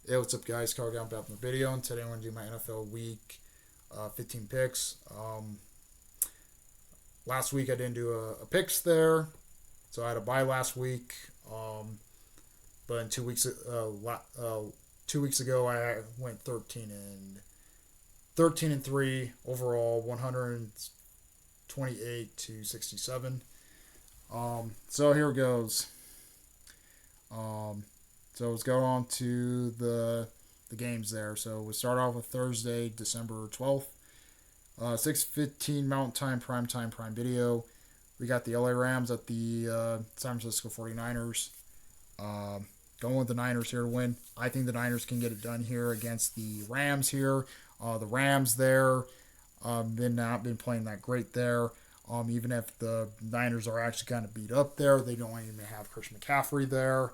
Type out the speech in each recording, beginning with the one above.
Hey, what's up, guys? Carl Down back from the video, and today I'm going to do my NFL Week 15 picks. Last week I didn't do a picks there, so I had a bye last week. But in 2 weeks ago, I went 13 and 3 overall, 128 to 67. So here it goes. Um, so let's go on to the games there. So we start off with Thursday, December 12th, 6:15 Mountain Time, Prime Video. We got the LA Rams at the San Francisco 49ers. Going with the Niners here to win. I think the Niners can get it done here against the Rams here. The Rams there been not been playing that great there. Even if the Niners are actually kind of beat up there, they don't even have Christian McCaffrey there.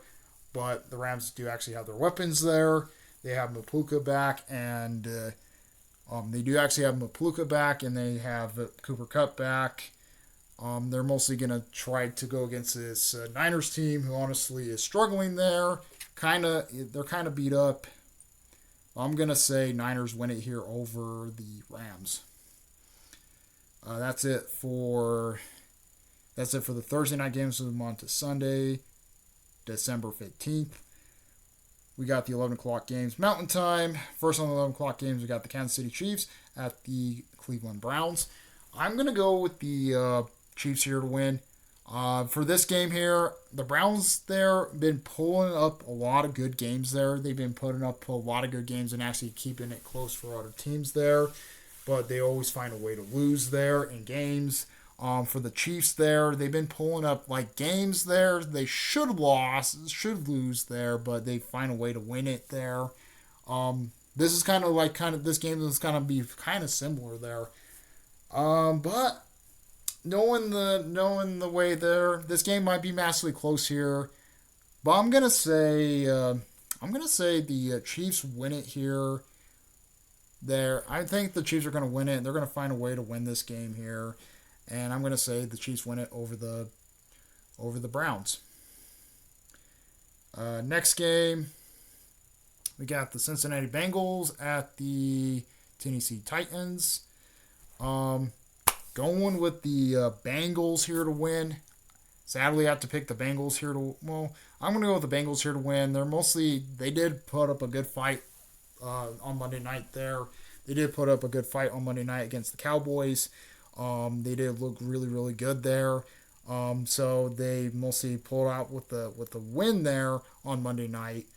But the Rams do actually have their weapons there. They have Mapuka back, and they do actually have Mapuka back, and they have Cooper Kupp back. They're mostly going to try to go against this Niners team, who honestly is struggling there. They're kind of beat up. I'm going to say Niners win it here over the Rams. That's it for the Thursday night games. Move on to Sunday, December 15th. We got the 11 o'clock games Mountain Time. First on the 11 o'clock games, we got the Kansas City Chiefs at the Cleveland Browns. I'm going to go with the Chiefs here to win. For this game here, the Browns there been pulling up a lot of good games there. They've been putting up a lot of good games and actually keeping it close for other teams there. But they always find a way to lose there in games. For the Chiefs there, they've been pulling up like games there. They should lose there, but they find a way to win it there. This is this game is kind of be kind of similar there. But knowing the way there, this game might be massively close here. But I'm gonna say the Chiefs win it here. There, I think the Chiefs are gonna win it. They're gonna find a way to win this game here, and I'm gonna say the Chiefs win it over the Browns. Next game, we got the Cincinnati Bengals at the Tennessee Titans. Going with the Bengals here to win. Sadly, I have to pick the Bengals here to. Well, I'm going to go with the Bengals here to win. They did put up a good fight on Monday night there. They did put up a good fight on Monday night against the Cowboys. They did look really, really good there. So they mostly pulled out with the win there on Monday night.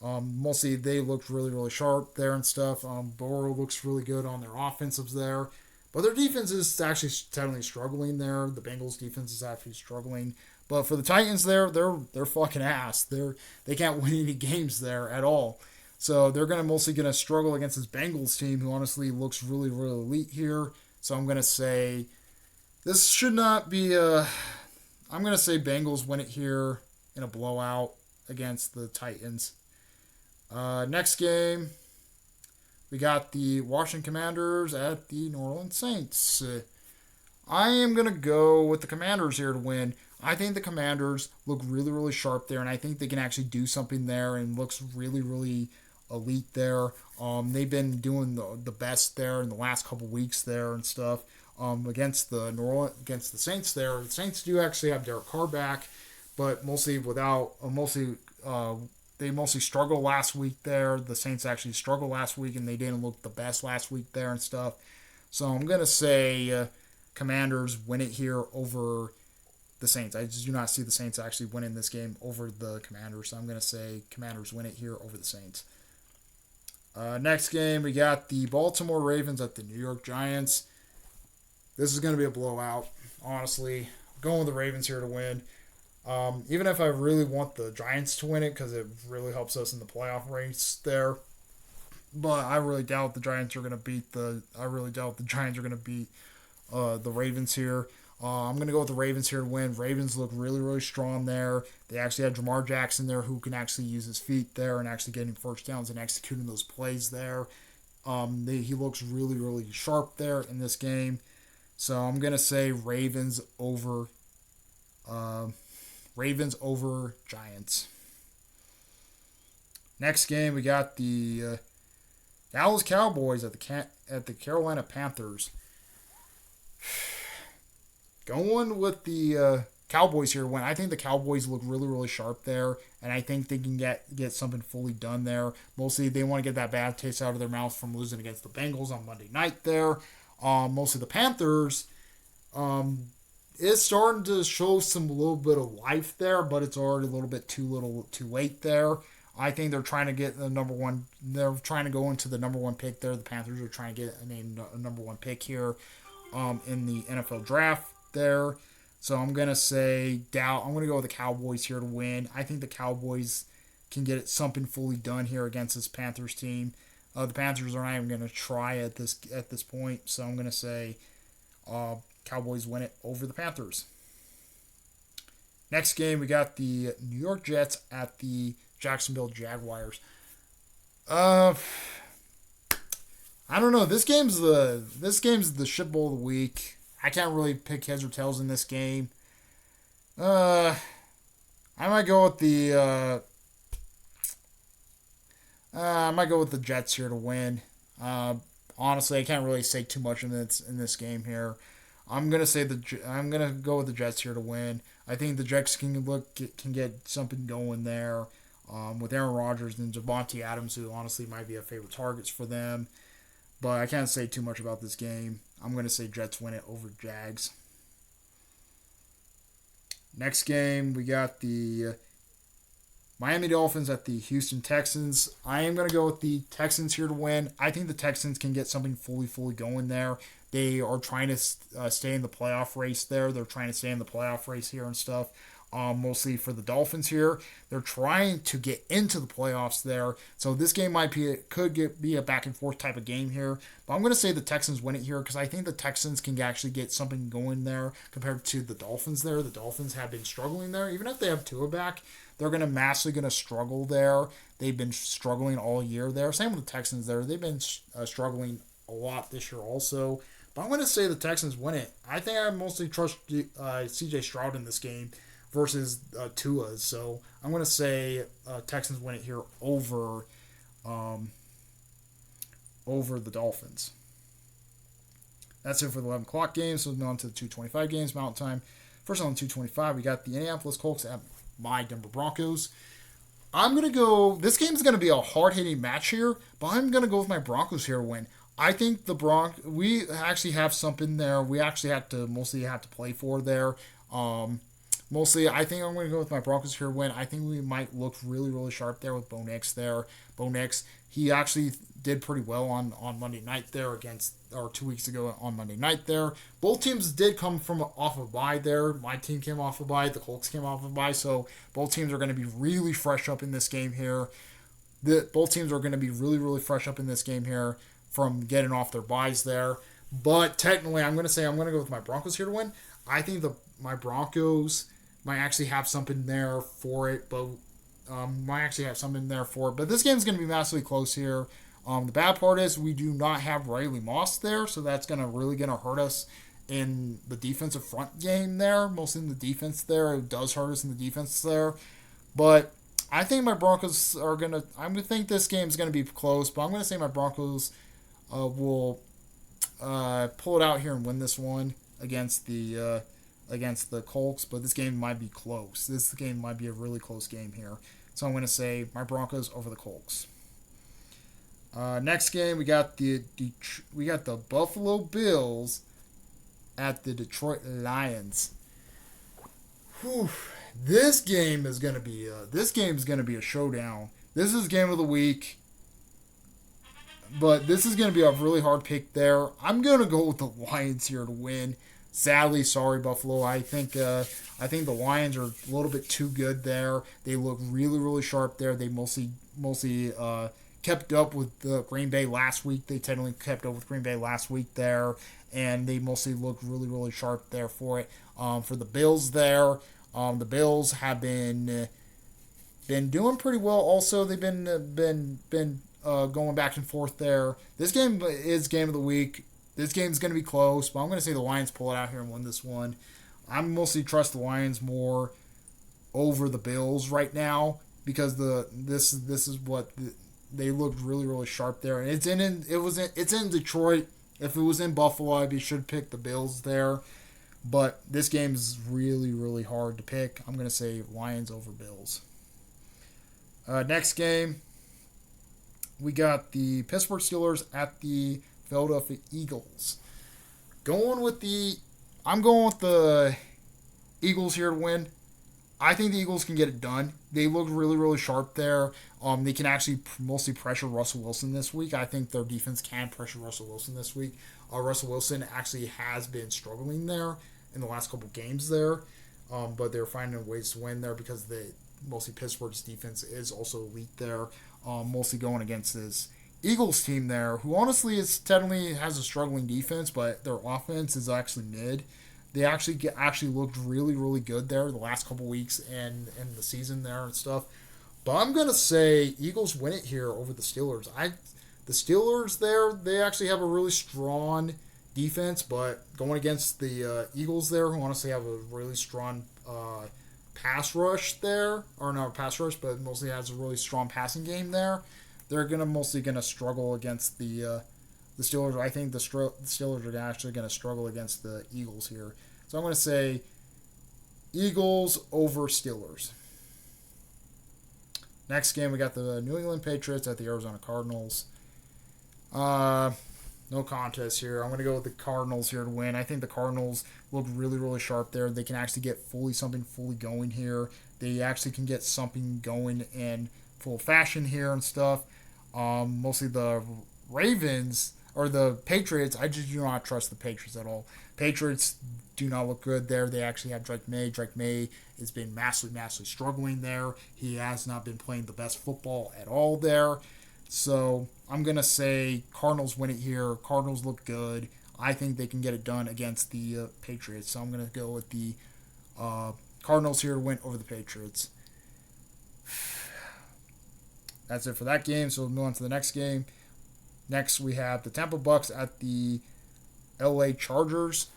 Mostly they looked really, really sharp there and stuff. Burrow looks really good on their offensives there. But their defense is actually steadily struggling there. The Bengals defense is actually struggling. But for the Titans there, they're fucking ass. They can't win any games there at all. So they're mostly gonna struggle against this Bengals team, who honestly looks really, really elite here. So I'm gonna say this should not be a. I'm gonna say Bengals win it here in a blowout against the Titans. Next game, we got the Washington Commanders at the New Orleans Saints. I am going to go with the Commanders here to win. I think the Commanders look really, really sharp there, and I think they can actually do something there and looks really, really elite there. They've been doing the best there in the last couple weeks there and stuff. Against the Saints there. The Saints do actually have Derek Carr back, but they mostly struggled last week there. The Saints actually struggled last week, and they didn't look the best last week there and stuff. So I'm going to say Commanders win it here over the Saints. I just do not see the Saints actually winning this game over the Commanders. So I'm going to say Commanders win it here over the Saints. Next game, we got the Baltimore Ravens at the New York Giants. This is going to be a blowout, honestly. I'm going with the Ravens here to win. Even if I really want the Giants to win it, because it really helps us in the playoff race there, but I really doubt the Giants are going to beat the Ravens here. I'm going to go with the Ravens here to win. Ravens look really, really strong there. They actually had Jamar Jackson there, who can actually use his feet there and actually getting first downs and executing those plays there. He looks really, really sharp there in this game. So I'm going to say Ravens over Giants. Next game, we got the Dallas Cowboys at the Carolina Panthers. Going with the Cowboys here to win. I think the Cowboys look really, really sharp there, and I think they can get something fully done there. Mostly, they want to get that bad taste out of their mouth from losing against the Bengals on Monday night there. Mostly the Panthers is starting to show some little bit of life there, but it's already a little bit too late there. I think they're trying to get the number one. They're trying to go into the number one pick there. The Panthers are trying to get a number one pick here in the NFL draft there. So I'm going to say I'm going to go with the Cowboys here to win. I think the Cowboys can get something fully done here against this Panthers team. The Panthers are not even going to try at this point. So I'm going to say Cowboys win it over the Panthers. Next game, we got the New York Jets at the Jacksonville Jaguars. I don't know. This game's the shit bowl of the week. I can't really pick heads or tails in this game. I might go with the Jets here to win. Honestly, I can't really say too much in this game here. I'm gonna go with the Jets here to win. I think the Jets can get something going there with Aaron Rodgers and Javonte Adams, who honestly might be a favorite targets for them. But I can't say too much about this game. I'm going to say Jets win it over Jags. Next game, we got the Miami Dolphins at the Houston Texans. I am going to go with the Texans here to win. I think the Texans can get something fully going there. They are trying to stay in the playoff race there. They're trying to stay in the playoff race here and stuff. Mostly for the Dolphins here. They're trying to get into the playoffs there. So this game could be a back and forth type of game here. But I'm going to say the Texans win it here because I think the Texans can actually get something going there compared to the Dolphins there. The Dolphins have been struggling there. Even if they have Tua back, they're massively going to struggle there. They've been struggling all year there. Same with the Texans there. They've been struggling a lot this year also. But I'm going to say the Texans win it. I think I mostly trust CJ Stroud in this game versus Tua's. So I'm going to say Texans win it here over the Dolphins. That's it for the 11 o'clock games. So on to the 2:25 games, Mountain Time. First on the 2:25, we got the Indianapolis Colts at my Denver Broncos. I'm going to go... This game's going to be a hard-hitting match here, but I'm going to go with my Broncos here to win. I think we actually have something there. We actually mostly have to play for there. Mostly, I think I'm going to go with my Broncos here to win. I think we might look really, really sharp there with Bo Nix there. Bo Nix, he actually did pretty well on Monday night there 2 weeks ago on Monday night there. Both teams did come off a bye there. My team came off a bye. The Colts came off a bye. So both teams are going to be really fresh up in this game here. Both teams are going to be really, really fresh up in this game here from getting off their byes there. But technically, I'm going to go with my Broncos here to win. I think my Broncos might actually have something there for it, but But this game's going to be massively close here. The bad part is we do not have Riley Moss there, so that's really going to hurt us in the defensive front game there. Mostly in the defense there. It does hurt us in the defense there. But I think my Broncos are going to... I think this game's going to be close, but I'm going to say my Broncos will pull it out here and win this one against the Colts, but this game might be close. This game might be a really close game here. So I'm going to say my Broncos over the Colts. Next game, we got the Buffalo Bills at the Detroit Lions. Whew. This game is going to be a showdown. This is game of the week. But this is going to be a really hard pick there. I'm going to go with the Lions here to win. Sadly, sorry, Buffalo. I think the Lions are a little bit too good there. They look really, really sharp there. They mostly kept up with the Green Bay last week. They technically kept up with Green Bay last week there, and they mostly looked really, really sharp there for it. For the Bills there, the Bills have been doing pretty well. Also, they've been going back and forth there. This game is game of the week. This game's going to be close, but I'm going to say the Lions pull it out here and win this one. I mostly trust the Lions more over the Bills right now. because this is what they looked really sharp there. And it's in Detroit. If it was in Buffalo, I should pick the Bills there. But this game is really hard to pick. I'm gonna say Lions over Bills. Next game, we got the Pittsburgh Steelers at the Philadelphia Eagles. I'm going with the Eagles here to win. I think the Eagles can get it done. They look really sharp there. They can actually mostly pressure Russell Wilson this week. I think their defense can pressure Russell Wilson this week. Russell Wilson actually has been struggling there in the last couple games there, but they're finding ways to win there because mostly Pittsburgh's defense is also elite there. Mostly going against this Eagles team there, who honestly technically has a struggling defense, but their offense is actually mid. They actually looked really good there the last couple weeks and the season there and stuff. But I'm gonna say Eagles win it here over the Steelers. The Steelers there, they actually have a really strong defense, but going against the Eagles there, who honestly have a really strong pass rush there, or not pass rush, but mostly has a really strong passing game there. They're mostly gonna struggle against the Steelers. I think the Steelers are actually going to struggle against the Eagles here. So I'm going to say Eagles over Steelers. Next game, we got the New England Patriots at the Arizona Cardinals. No contest here. I'm going to go with the Cardinals here to win. I think the Cardinals look really sharp there. They can actually get something fully going here. They actually can get something going in full fashion here and stuff. Mostly the Ravens or the Patriots, I just do not trust the Patriots at all. Patriots do not look good there. They actually have Drake May. Drake May has been massively struggling there. He has not been playing the best football at all there. So I'm going to say Cardinals win it here. Cardinals look good. I think they can get it done against the Patriots. So I'm going to go with the Cardinals here to win over the Patriots. That's it for that game. So we'll move on to the next game. Next, we have the Tampa Bucks at the LA Chargers.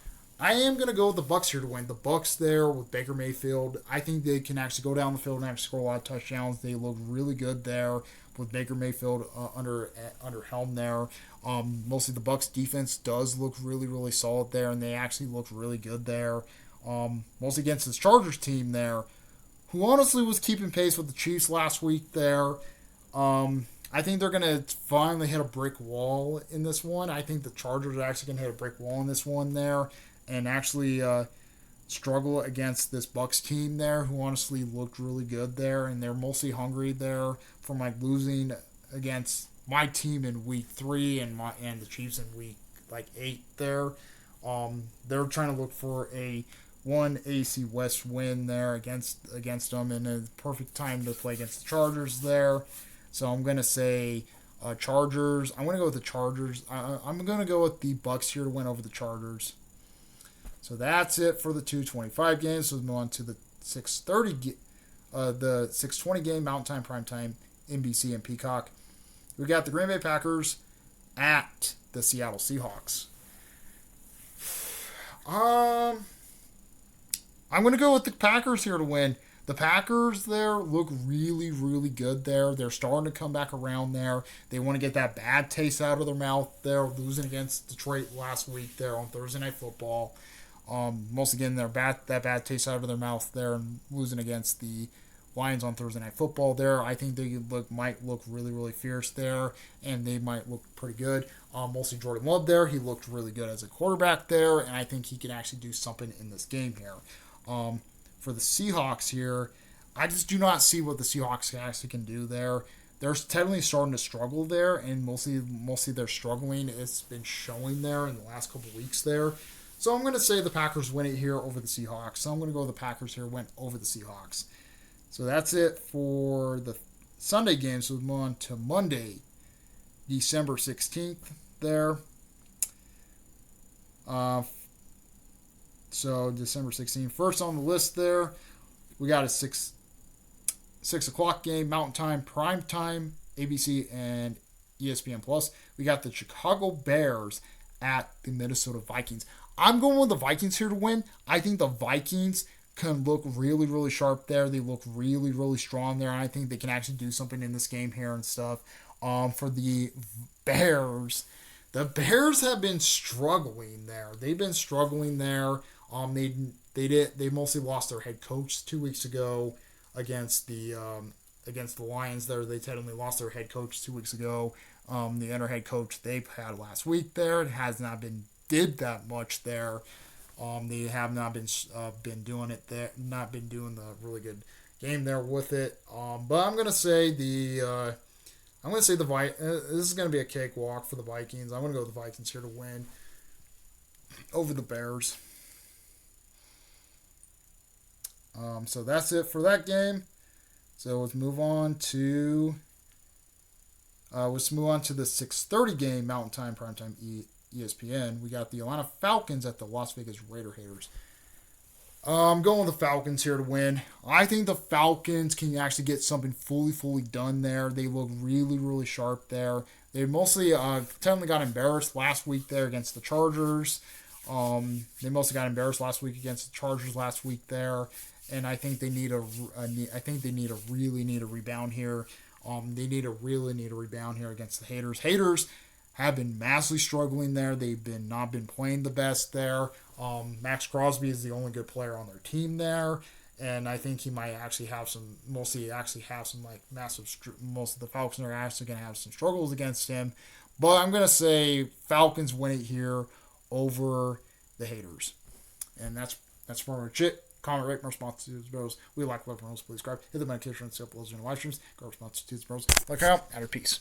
I am going to go with the Bucks here to win. The Bucks there with Baker Mayfield. I think they can actually go down the field and actually score a lot of touchdowns. They look really good there with Baker Mayfield under helm there. Mostly the Bucks defense does look really solid there, and they actually look really good there. Mostly against this Chargers team there, who honestly was keeping pace with the Chiefs last week there. I think they're going to finally hit a brick wall in this one. I think the Chargers are actually going to hit a brick wall in this one there and actually struggle against this Bucks team there, who honestly looked really good there, and they're mostly hungry there from losing against my team in week 3 and the Chiefs in week 8 there. They're trying to look for a AC West win there against them, and a perfect time to play against the Chargers there. So I'm going to say Chargers. I'm going to go with the Chargers. I'm going to go with the Bucks here to win over the Chargers. So that's it for the 225 games. So we'll move on to the 620 game, Mountain Time, Primetime, NBC, and Peacock. We got the Green Bay Packers at the Seattle Seahawks. I'm going to go with the Packers here to win. The Packers there look really good there. They're starting to come back around there. They want to get that bad taste out of their mouth there, losing against Detroit last week there on Thursday Night Football. Mostly getting that bad taste out of their mouth there and losing against the Lions on Thursday Night Football there. I think they might look really fierce there, and they might look pretty good. Mostly Jordan Love there. He looked really good as a quarterback there, and I think he can actually do something in this game here. For the Seahawks here, I just do not see what the Seahawks actually can do there. They're technically starting to struggle there, and mostly they're struggling. It's been showing there in the last couple of weeks there. So I'm going to say the Packers win it here over the Seahawks. So I'm going to go with the Packers here, win over the Seahawks. So that's it for the Sunday games. So we'll move on to Monday, December 16th there. So December 16th. First on the list there, we got a 6 o'clock game, Mountain Time, Prime Time, ABC, and ESPN Plus. We got the Chicago Bears at the Minnesota Vikings. I'm going with the Vikings here to win. I think the Vikings can look really, really sharp there. They look really, really strong there. And I think they can actually do something in this game here and stuff. For the Bears, the Bears have been struggling there. They've been struggling there. They mostly lost their head coach 2 weeks ago against the Lions. There, they technically lost their head coach 2 weeks ago. The other head coach they had last week there, it has not been did that much there. They have not been doing it there, not been doing the really good game there with it. But I'm gonna say the this is gonna be a cakewalk for the Vikings. I'm gonna go with the Vikings here to win over the Bears. So that's it for that game. So let's move on to the 6:30 game, Mountain Time, Primetime ESPN. We got the Atlanta Falcons at the Las Vegas Raiders. I'm going with the Falcons here to win. I think the Falcons can actually get something fully done there. They look really, really sharp there. They mostly technically got embarrassed last week there against the Chargers. They mostly got embarrassed last week against the Chargers last week there, and I think they need a rebound here. They really need a rebound here against the Haters. Haters have been massively struggling there. They've not been playing the best there. Max Crosby is the only good player on their team there, and I think he might actually have some. Most of the Falcons are actually going to have some struggles against him. But I'm going to say Falcons win it here over the Haters, and that's pretty much it. Comment, rate, my response to these bros. We like love bros. Please subscribe. Hit the notification and see uploads and live streams. Go response to these bros. Like out. Out of peace.